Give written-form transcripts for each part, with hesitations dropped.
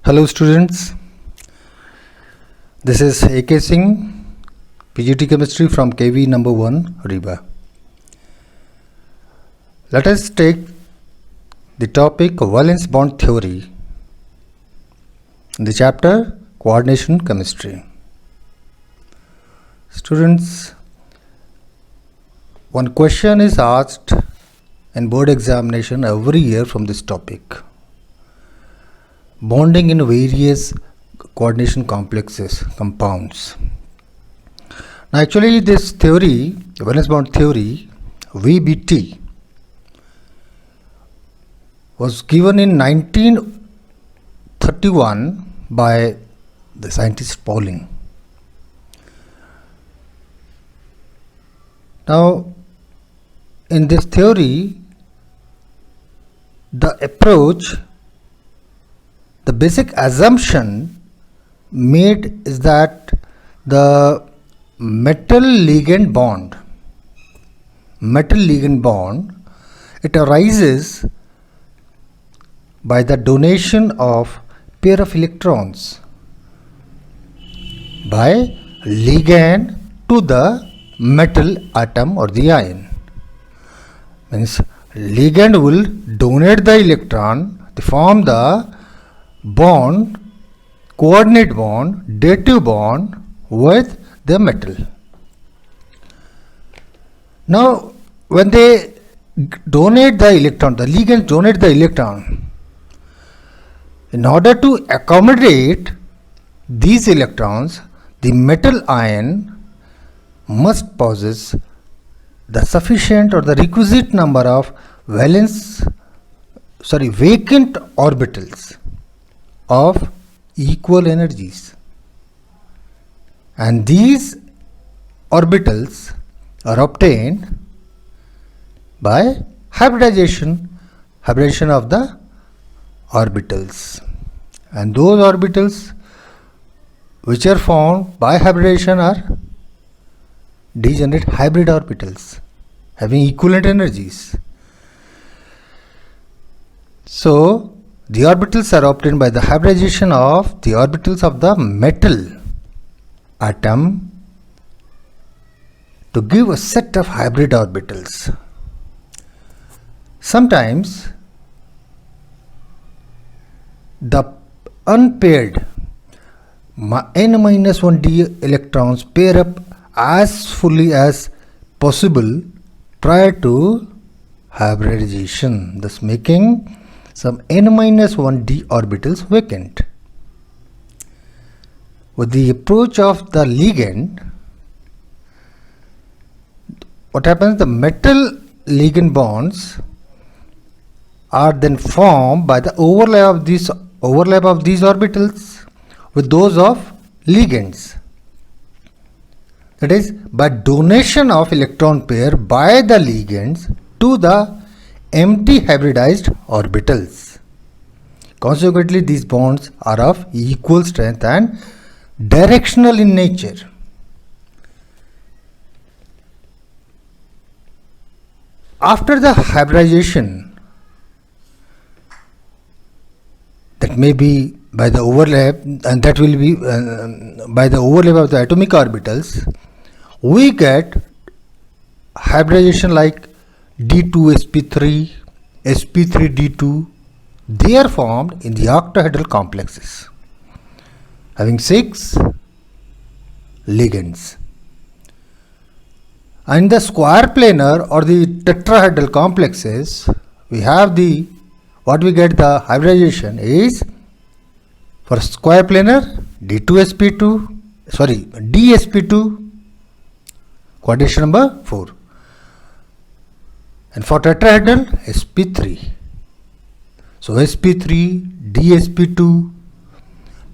Hello students, this is AK Singh, PGT Chemistry from KV number 1, Reba. Let us take the topic valence bond theory in the chapter Coordination Chemistry. Students, one question is asked in board examination every year from this topic. Bonding in various coordination complexes, compounds. Now actually this theory, valence bond theory, VBT, was given in 1931 by the scientist Pauling. Now in this theory, the approach, the basic assumption made is that the metal ligand bond, it arises by the donation of pair of electrons by ligand to the metal atom or the ion. Means ligand will donate the electron to form the bond, coordinate bond, dative bond with the metal. Now when they donate the electron, the ligand donate the electron, in order to accommodate these electrons, the metal ion must possess the sufficient or the requisite number of vacant orbitals of equal energies, and these orbitals are obtained by hybridization of the orbitals, and those orbitals which are formed by hybridization are degenerate hybrid orbitals having equivalent energies. So the orbitals are obtained by the hybridization of the orbitals of the metal atom to give a set of hybrid orbitals. Sometimes the unpaired n-1d electrons pair up as fully as possible prior to hybridization, thus making some n-1d orbitals vacant. With the approach of the ligand, what happens? The metal ligand bonds are then formed by the overlap of these orbitals with those of ligands. That is, by donation of electron pair by the ligands to the empty hybridized orbitals. Consequently, these bonds are of equal strength and directional in nature. After the hybridization, that may be by the overlap, and that will be by the overlap of the atomic orbitals, we get hybridization like D2sp3, sp3d2. They are formed in the octahedral complexes having 6 ligands. And the square planar or the tetrahedral complexes, we have the hybridization is for square planar dsp2, coordination number 4. And for tetrahedral, sp3. So sp3, dsp2,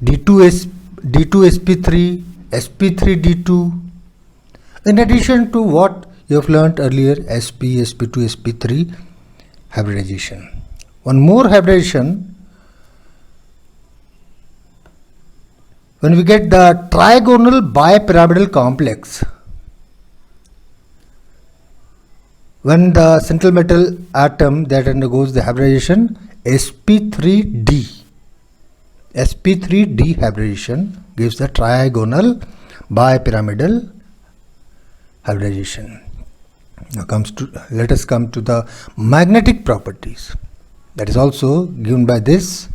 d2sp3, sp3d2. In addition to what you have learnt earlier, sp, sp2, sp3 hybridization. One more hybridization, when we get the trigonal bipyramidal complex, when the central metal atom that undergoes the hybridization sp3d sp3 dehybridization gives the trigonal bipyramidal hybridization. Now let us come to the magnetic properties. That is also given by this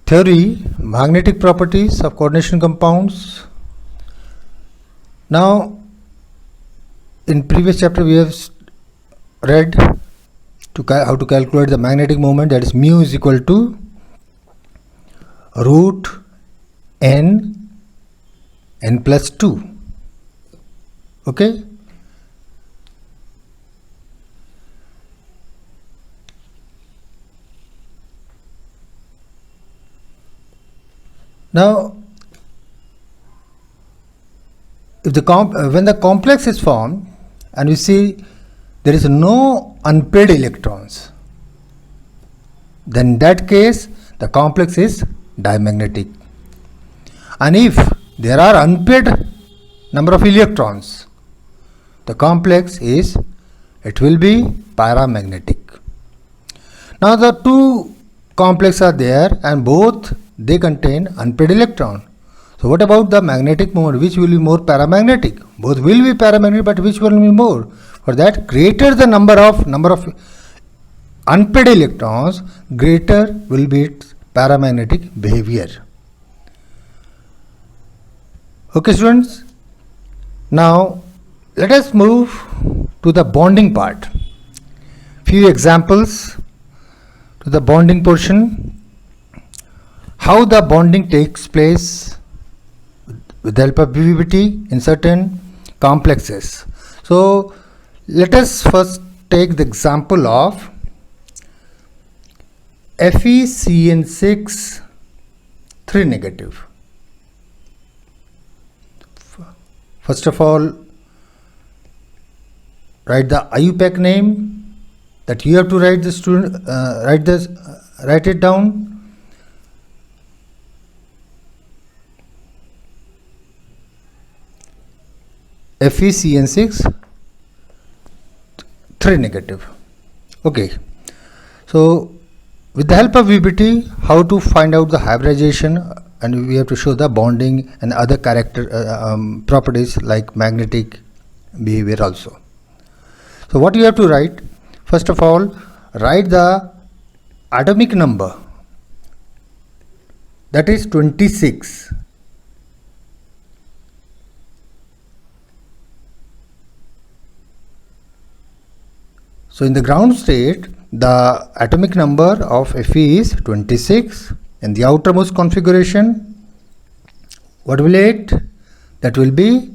theory, magnetic properties of coordination compounds. Now, in previous chapter we have read how to calculate the magnetic moment, that is mu is equal to root n plus 2. Okay. Now, if when the complex is formed and we see there is no unpaired electrons, then in that case the complex is diamagnetic. And if there are unpaired number of electrons, the complex it will be paramagnetic. Now the two complexes are there and both they contain unpaired electron. So what about the magnetic moment? Which will be more paramagnetic? Both will be paramagnetic, but which will be more? For that, greater the number of unpaired electrons, greater will be its paramagnetic behavior. Okay, students. Now let us move to the bonding part. Few examples to the bonding portion. How the bonding takes place with the help of BBT in certain complexes. So let us first take the example of FeCN6 3 negative. First of all, write the IUPAC name that you have to write the student write it down. FeCN6 3 negative. Okay, so with the help of VBT, how to find out the hybridization, and we have to show the bonding and other character properties like magnetic behavior also. So what you have to write? First of all, write the atomic number, that is 26. So in the ground state, the atomic number of Fe is 26. In the outermost configuration, what will it? That will be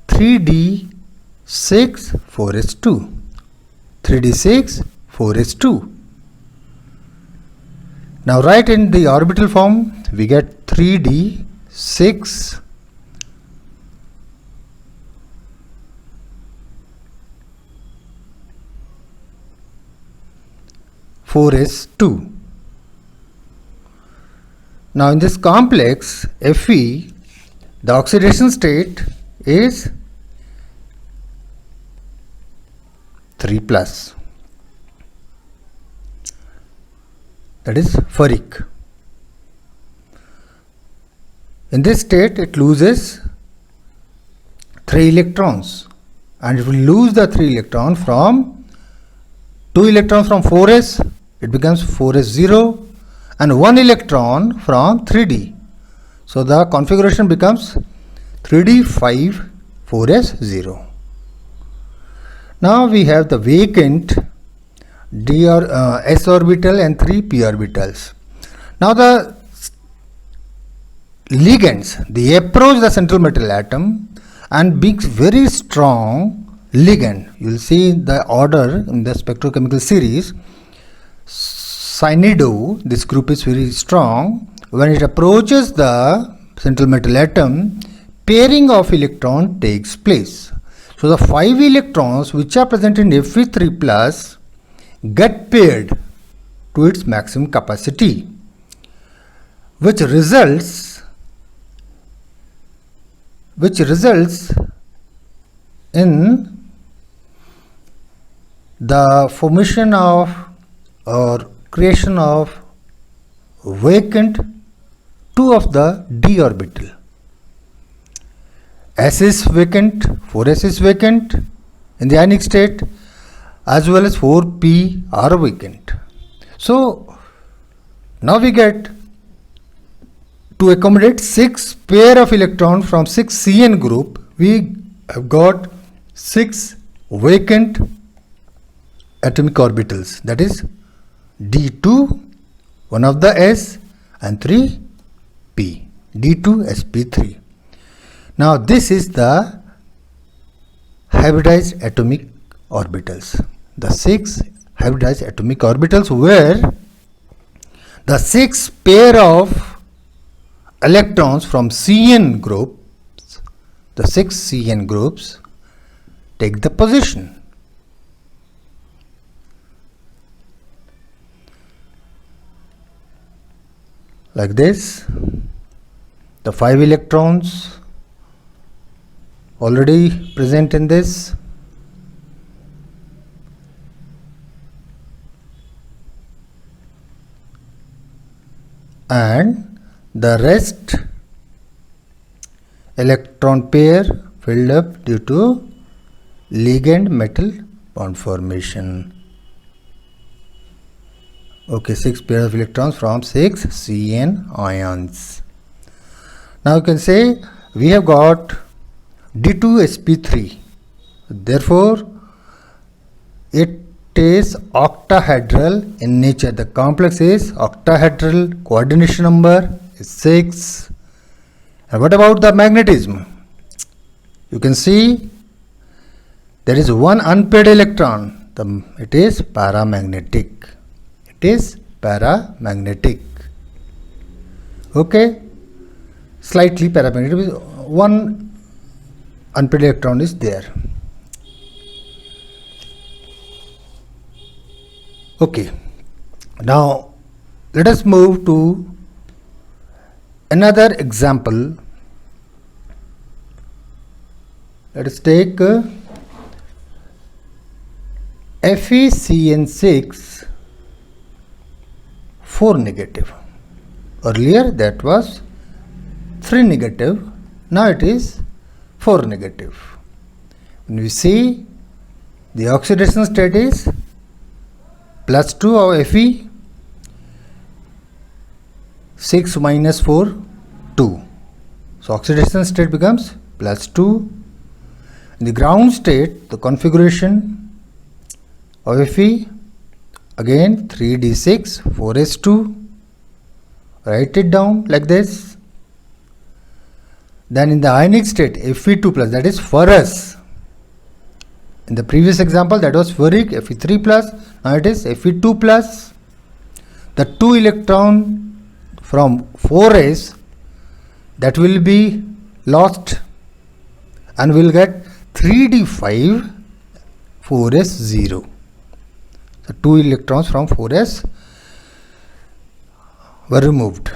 3d6 4s2. 3d6 4s2. Now write in the orbital form, we get 3d6 4s2. Now in this complex Fe, the oxidation state is 3 plus, that is ferric. In this state it loses 3 electrons, and it will lose the 3 electron from 2 electrons from 4s, it becomes 4s0, and 1 electron from 3d. So the configuration becomes 3d5 4s0. Now we have the vacant s orbital and 3 p orbitals. Now the ligands, they approach the central metal atom and being very strong ligand. You will see the order in the spectrochemical series. Cyanido, this group is very strong. When it approaches the central metal atom, pairing of electron takes place. So the 5 electrons which are present in Fe3 plus get paired to its maximum capacity, which results in the formation of or creation of vacant 2 of the d orbital. S is vacant, 4s is vacant in the ionic state, as well as 4p are vacant. So now we get to accommodate 6 pair of electrons from 6 CN group, we have got 6 vacant atomic orbitals, that is D2, 1 of the S, and 3 P, D2 sp3. Now this is the hybridized atomic orbitals, the 6 hybridized atomic orbitals where the 6 pair of electrons from CN groups, the 6 CN groups take the position. Like this, the 5 electrons already present in this, and the rest electron pair filled up due to ligand metal bond formation. Okay, 6 pairs of electrons from 6 CN ions. Now you can say we have got D2sp3. Therefore, it is octahedral in nature. The complex is octahedral, coordination number is 6. And what about the magnetism? You can see there is one unpaired electron. It is paramagnetic. It is paramagnetic. Okay, slightly paramagnetic. One unpaired electron is there. Okay, now let us move to another example. Let us take FeCN6 4 negative. Earlier that was 3 negative, now it is 4 negative. When we see the oxidation state is plus 2 of Fe, 6 minus 4, 2. So oxidation state becomes plus 2. In the ground state, the configuration of Fe, again 3d6, 4s2. Write it down like this. Then in the ionic state, Fe2 plus, that is ferrous. In the previous example, that was ferric, Fe3 plus. Now it is Fe2 plus. The 2 electron from 4s, that will be lost, and we will get 3d5, 4s0. So 2 electrons from 4s were removed.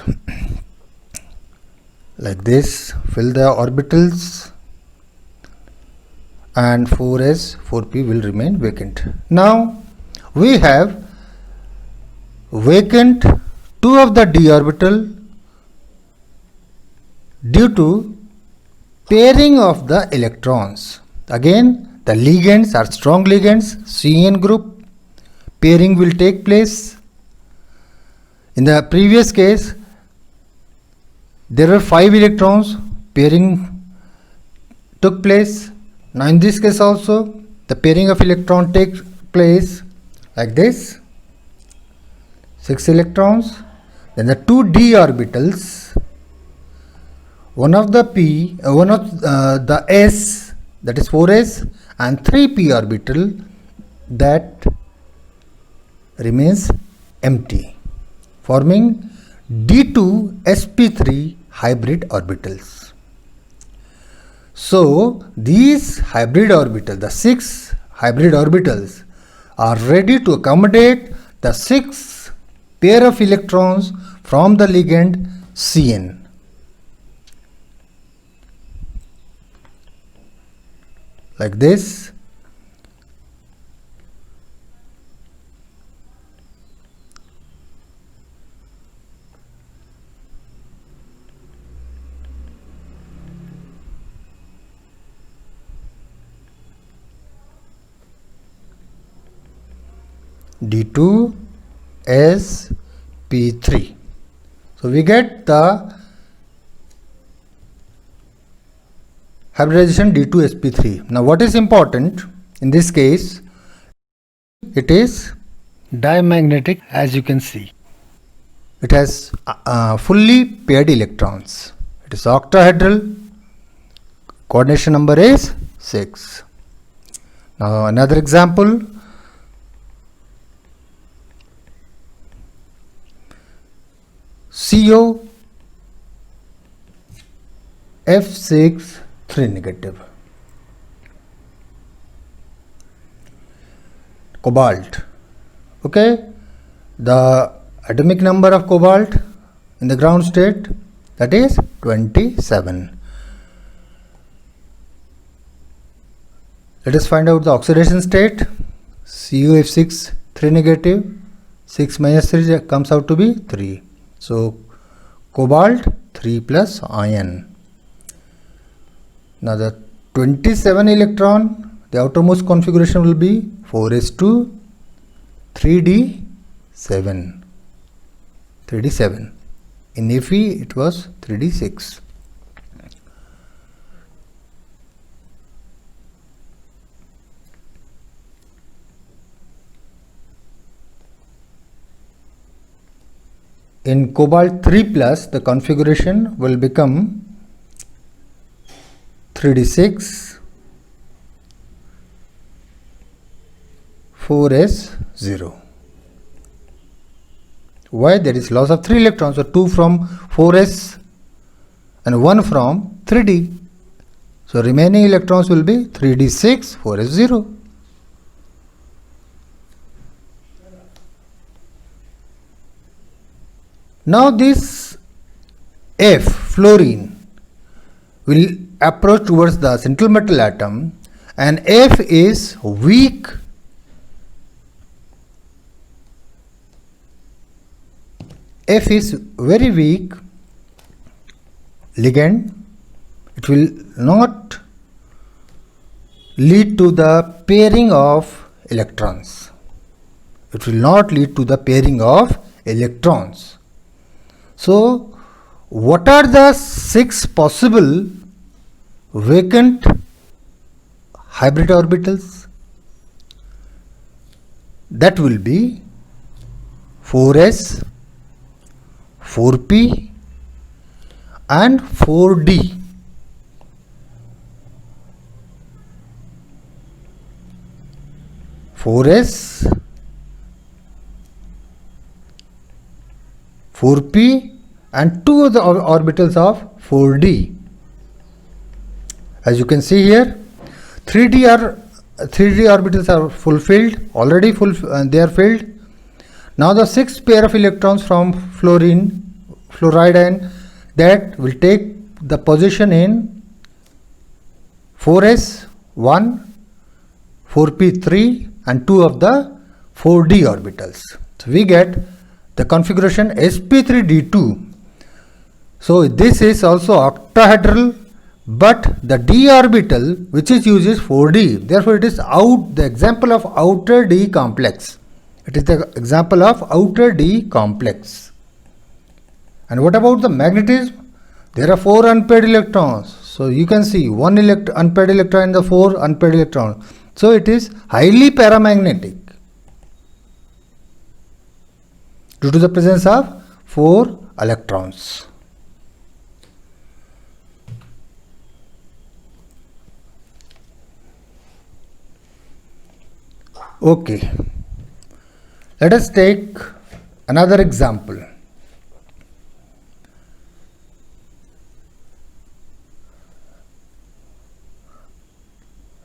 Like this, fill the orbitals, and 4s, 4p will remain vacant. Now we have vacant 2 of the d orbital due to pairing of the electrons. Again, the ligands are strong ligands, CN group, pairing will take place. In the previous case, there were 5 electrons, pairing took place. Now in this case also, the pairing of electron takes place like this, 6 electrons. Then the 2 d orbitals, one of the p, one of the s, that is 4s, and 3p orbital, that remains empty, forming D2 sp3 hybrid orbitals. So these hybrid orbitals, the 6 hybrid orbitals, are ready to accommodate the 6 pair of electrons from the ligand CN. Like this. D2sp3. So we get the hybridization D2sp3. Now what is important in this case? It is diamagnetic, as you can see. It has fully paired electrons. It is octahedral. Coordination number is 6. Now another example. CO F6 3 negative. Cobalt. Okay, the atomic number of cobalt in the ground state, that is 27. Let us find out the oxidation state. CuF6 3 negative, 6 minus 3 comes out to be 3. So cobalt 3 plus ion. Now the 27 electron, the outermost configuration will be 4s2 3d7. 3d7. In Fe it was 3d6. In cobalt 3 plus, the configuration will become 3d6 4s0. Why? There is loss of 3 electrons, so 2 from 4s and 1 from 3d. So remaining electrons will be 3d6 4s0. Now this F, fluorine, will approach towards the central metal atom, and F is weak. F is very weak ligand. It will not lead to the pairing of electrons. It will not lead to the pairing of electrons. So, what are the 6 possible vacant hybrid orbitals? That will be 4s, 4p and 4d. Four s, 4p and 2 of the orbitals of 4d. As you can see here, 3d orbitals are fulfilled, already they are filled. Now the 6th pair of electrons from fluoride ion, that will take the position in 4s 1, 4p 3 and 2 of the 4d orbitals. So we get the configuration sp3d2. So this is also octahedral, but the d orbital which is used is 4d. Therefore it is the example of outer d complex. It is the example of outer d complex. And what about the magnetism? There are 4 unpaired electrons. So you can see 1 unpaired electron and the 4 unpaired electrons. So it is highly paramagnetic due to the presence of 4 electrons. Okay, let us take another example.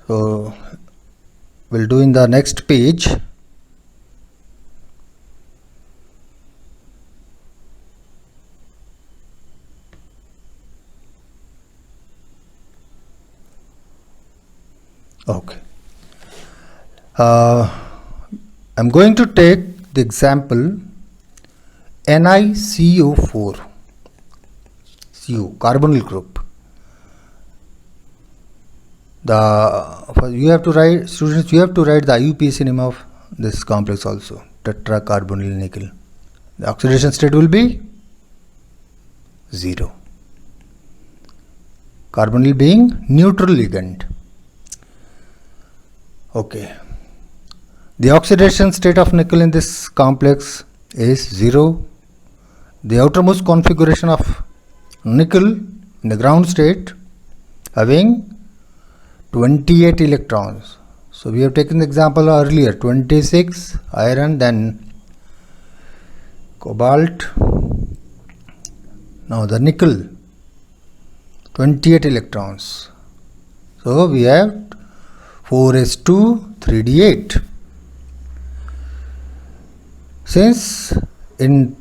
So we'll do in the next page. Okay. I'm going to take the example NiCO4, CO, carbonyl group. You have to write the IUPAC name of this complex also, tetracarbonyl nickel. The oxidation state will be 0. Carbonyl being neutral ligand. Okay. The oxidation state of nickel in this complex is 0. The outermost configuration of nickel in the ground state having 28 electrons. So we have taken the example earlier, 26 iron, then cobalt. Now the nickel, 28 electrons. So we have 4s2 3d8. Since in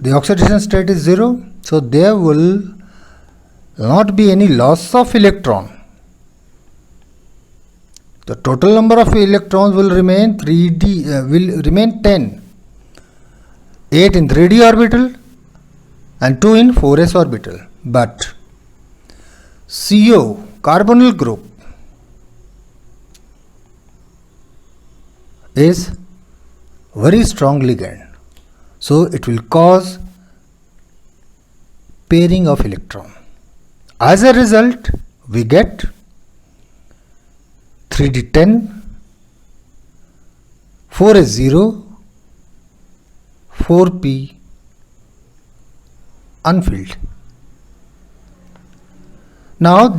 the oxidation state is 0, so there will not be any loss of electron. The total number of electrons will remain 10. 8 in 3d orbital and 2 in 4s orbital. But CO, carbonyl group, is very strong ligand. So it will cause pairing of electron. As a result, we get 3d10, 4s0, 4p unfilled. Now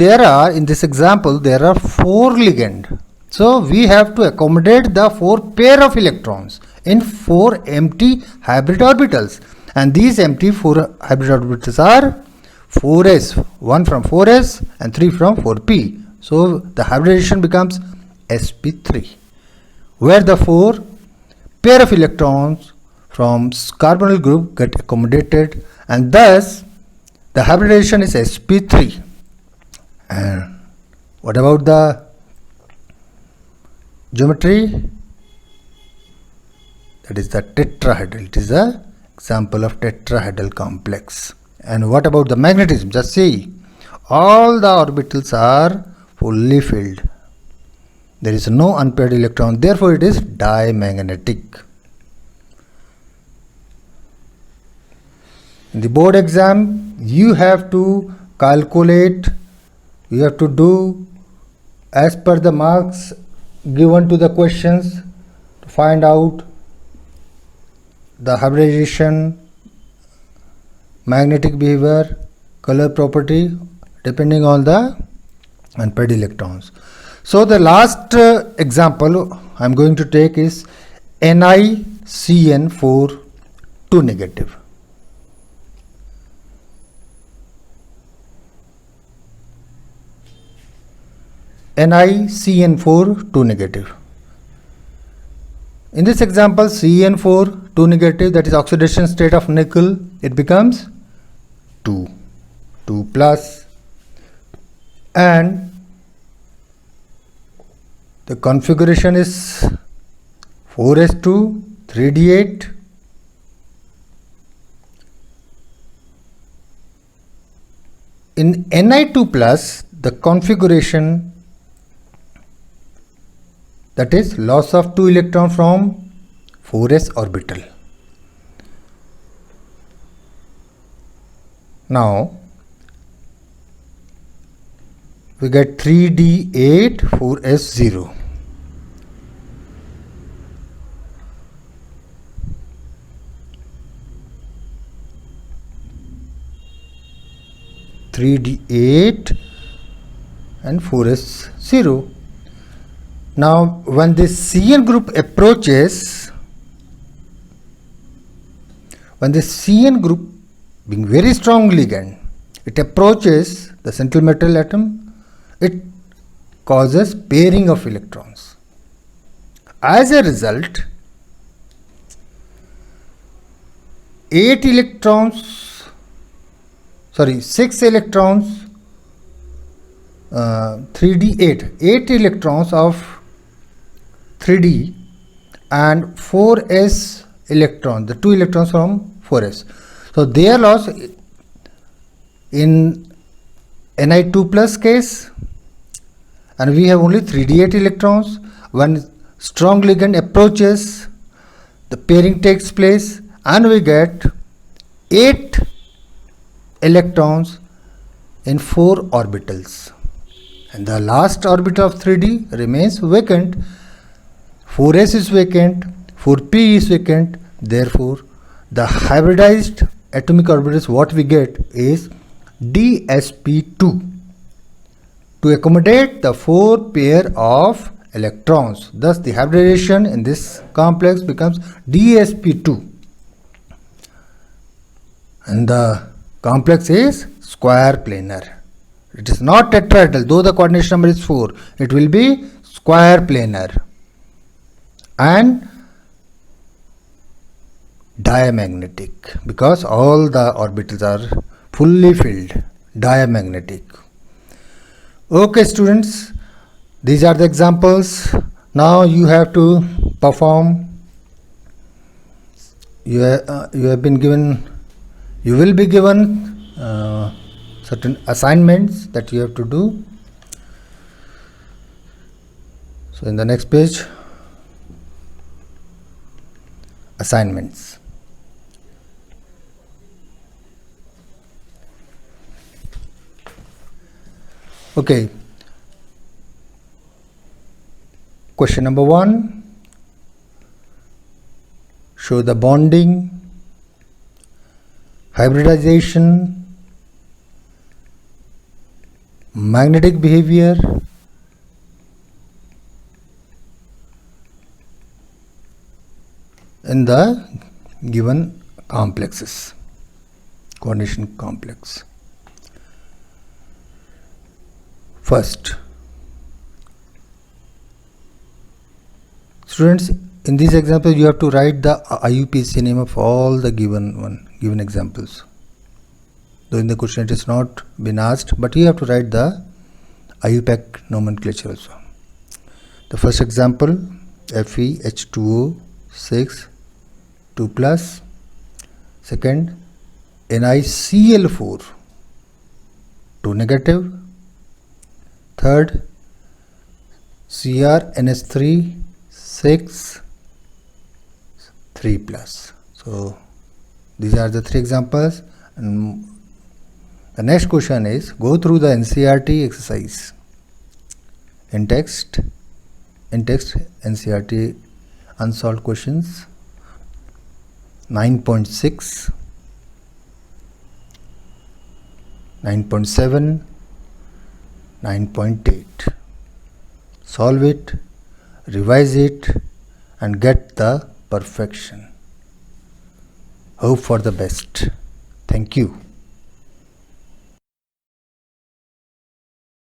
in this example there are 4 ligands. So we have to accommodate the 4 pair of electrons in 4 empty hybrid orbitals, and these empty 4 hybrid orbitals are 4s, 1 from 4s and 3 from 4p. So the hybridization becomes sp3, where the 4 pair of electrons from carbonyl group get accommodated, and thus the hybridization is sp3. And what about the geometry? That is the tetrahedral. It is an example of tetrahedral complex. And what about the magnetism? Just see, all the orbitals are fully filled. There is no unpaired electron, therefore it is dimagnetic. In the board exam, you have to calculate, you have to do as per the marks given to the questions to find out the hybridization, magnetic behavior, color property depending on the unpaired electrons. So the last example I am going to take is NiCN4 2 negative. NiCN4 2 negative. In this example, CN4 2 negative, that is oxidation state of nickel, it becomes 2 plus, and the configuration is 4s2 3d8. In Ni2 plus, the configuration, that is loss of 2 electron from 4s orbital. Now we get 3d8 4s0. and 4s0. Now when this CN group approaches, when this CN group being very strong ligand, it approaches the central metal atom, it causes pairing of electrons. As a result, 6 electrons, 3d8, 8 electrons of 3d and 4s electron, the 2 electrons from 4s. So their loss in Ni2 plus case and we have only 3d8 electrons. When strong ligand approaches, the pairing takes place and we get 8 electrons in 4 orbitals, and the last orbital of 3d remains vacant. 4s is vacant, 4p is vacant, therefore the hybridized atomic orbitals what we get is dsp2 to accommodate the 4 pair of electrons. Thus the hybridization in this complex becomes dsp2, and the complex is square planar. It is not tetrahedral, though the coordination number is 4, it will be square planar and diamagnetic because all the orbitals are fully filled, diamagnetic. Okay students, these are the examples. Now you have to perform. You have been given, you will be given certain assignments that you have to do. So in the next page, assignments. Okay. Question number 1. Show the bonding, hybridization, magnetic behavior, in the given complexes, coordination complex. First, students, in this example you have to write the IUPAC name of all the given examples. Though in the question it is not been asked, but you have to write the IUPAC nomenclature also. The first example, FeH2O 6 2 plus. Second, NiCl4 2 negative. Third, CrNH3 6 3 plus. So these are the 3 examples, and the next question is go through the NCERT exercise. In text NCERT unsolved questions 9.6, 9.7, 9.8. Solve it, revise it, and get the perfection. Hope for the best. Thank you.